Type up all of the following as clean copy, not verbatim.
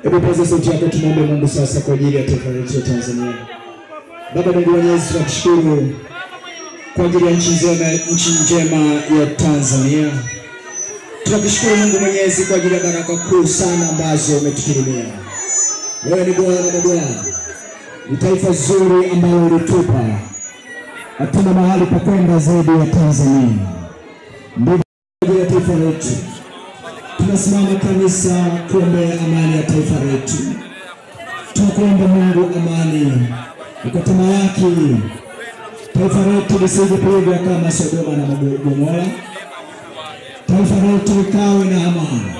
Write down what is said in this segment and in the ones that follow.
Hebu sauti yako tunaombe Mungu sasa kwa ajili ya taifa letu la Tanzania. Baba Mungu Mwenyezi, tunakushukuru kwa ajili ya nchi njema ya Tanzania. Tunakushukuru Mungu Mwenyezi kwa ajili ya baraka kuu sana ambazo umetukirimia. Wewe ni Bwana na Bwana. Ni taifa zuri ambalo ulitupa. Hatuna mahali pa kwenda zaidi ya Tanzania. Ndio ya taifa letu. Tunasimama kanisa kuombea amani ya taifa letu. Tunakuomba Mungu amani ukatamalaki. Taifa letu lisije pigwa kama Sodoma na Gomora. Taifa letu likawe na amani.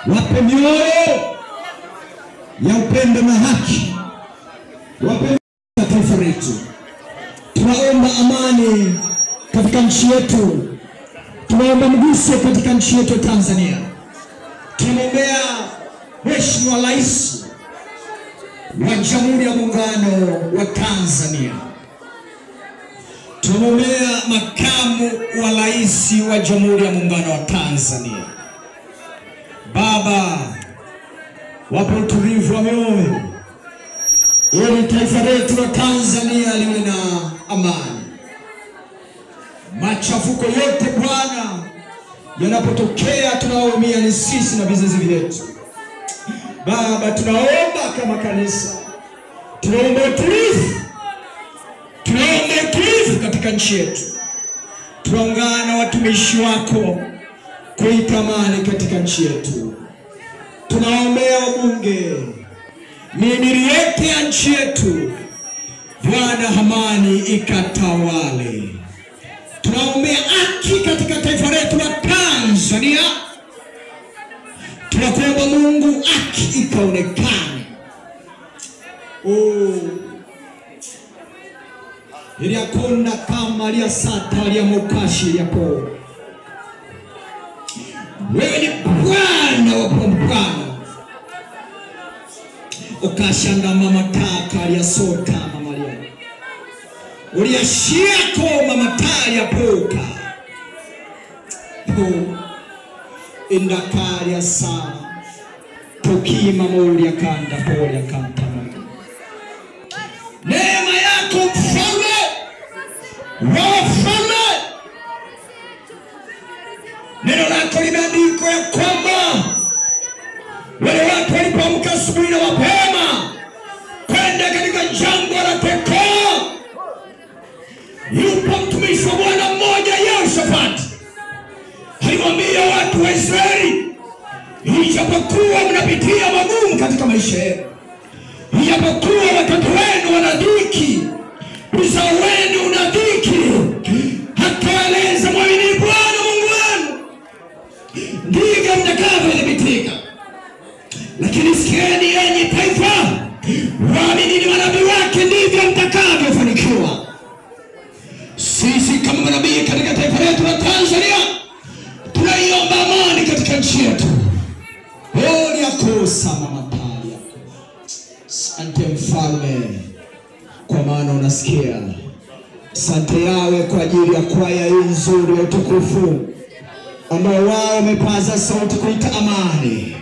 Wape mioyo ya upendo na haki. Wape taifa letu. Tunaomba amani katika nchi yetu. Tunaomba mguso katika nchi yetu Tanzania. Tunaombea Mheshimiwa Rais wa Jamhuri ya Muungano wa Tanzania. Tunaombea makamu wa Rais wa Jamhuri ya Muungano wa Tanzania. Baba, wape utulivu wa mioyo ili taifa letu la Tanzania liwe na amani. Machafuko yote Bwana yanapotokea tunaoumia ni sisi na vizazi vyetu. Baba, tunaomba kama kanisa, tunaomba utulivu. Tunaomba utulivu katika nchi yetu. Tunaungana na watumishi wako kuita amani katika nchi yetu. Tunaombea wabunge, mihimili yote ya nchi yetu. Bwana, amani ikatawale. Tunaombea haki katika taifa letu la Tanzania. Tunakuomba Mungu haki ikaonekane. Ili akonda kama alia sata alia mokashi yapo. Wewe ni Bwana wa Bwana. Ukashanga mama taka alia sota mama alia. Uliashiako mama tali apoka. Indakari ya sana. Tokima moli ya kanda poli ya kanta. Neema yako mfalme. Wafalme. Neno lako limeandikwa ya kwamba wale watu walipoamka asubuhi na mapema kwenda katika jangwa la Tekoa, yupo mtumishi wa Bwana mmoja Yehoshafati. Alimwambia watu wa Israeli, ijapokuwa mnapitia magumu katika maisha yenu, ijapokuwa watoto wenu wana dhiki, uzao wenu una dhiki, akaeleza mwamini Bwana Mungu wenu, ndivyo mtakavyothibitika. Lakini sikieni enyi taifa, waaminini manabii wake, ndivyo mtakavyofanikiwa. Sisi kama manabii katika taifa letu la Tanzania tunaiomba amani katika nchi yetu. Holi yako sama matali yako. Asante mfalme kwa maana unasikia. Asante yawe kwa ajili ya kwaya hii nzuri ya utukufu ambao wao wamepaza sauti kuita amani.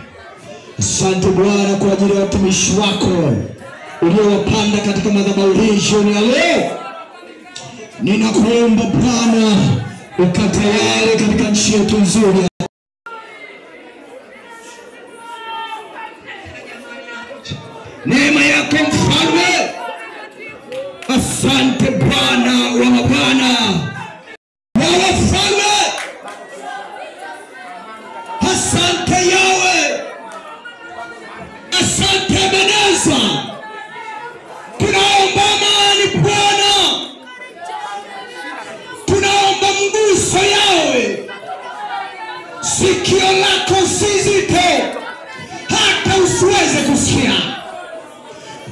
Asante Bwana kwa ajili ya watumishi wako uliowapanda katika madhabahu hii jioni ya leo. Ninakuomba Bwana ukatawale katika nchi yetu nzuri. neema yako Mfalme. Asante Bwana wa mabwana, wa wafalme. Asante Yawe, asante Ebeneza. Tunaomba amani Bwana, tunaomba mguso Yawe. Sikio lako si zito hata usiweze kusikia.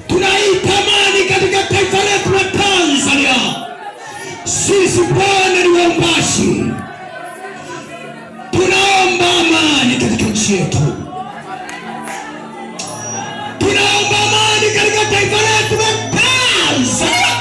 Tunaita amani katika taifa letu la Tanzania. Sisi Bwana ni waombaji, tunaomba amani katika nchi yetu. Tunaomba amani katika taifa letu la Tanzania.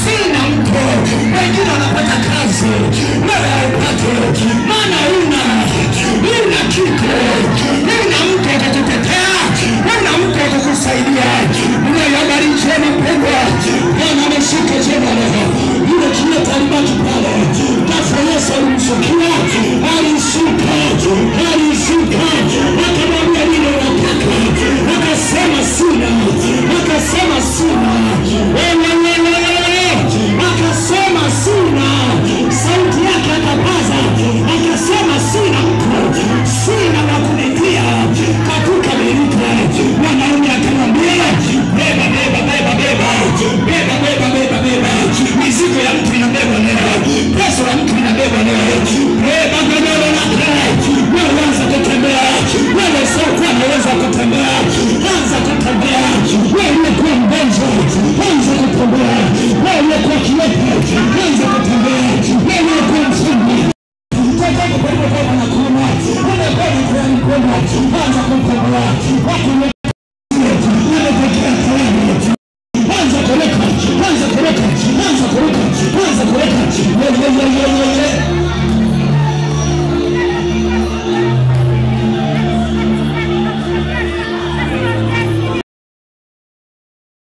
Sina mko, wengine wanapata kazi, wewe haupati, maana una kitu, una mtu atakutetea, una mtu atakusaidia. Unayabariki mpendwa, Bwana ameshika jema leo. Yule kieta alibaki pale, Dafa Yesu alimshukia, alishuka, akamwambia nini unataka, akasema sina, akasema sina, sauti yake akapaza, akasema sina mtu, sina wa kunitia katika milika. Mwanaume akamwambia beba, mizigo ya mtu inabeba leo, pesa ya mtu inabeba leo, beba godoro lako, wewe anza kutembea, wewe sio kwa unaweza kutembea, anza kutembea, wewe kwa mgonjwa, anza kutembea, wewe kwa kiwete, anza kutembea, wewe kwa mfundi, mtaka kwa kwa na kuona, wewe kwa kuona, anza kutembea, wako anza kuleka.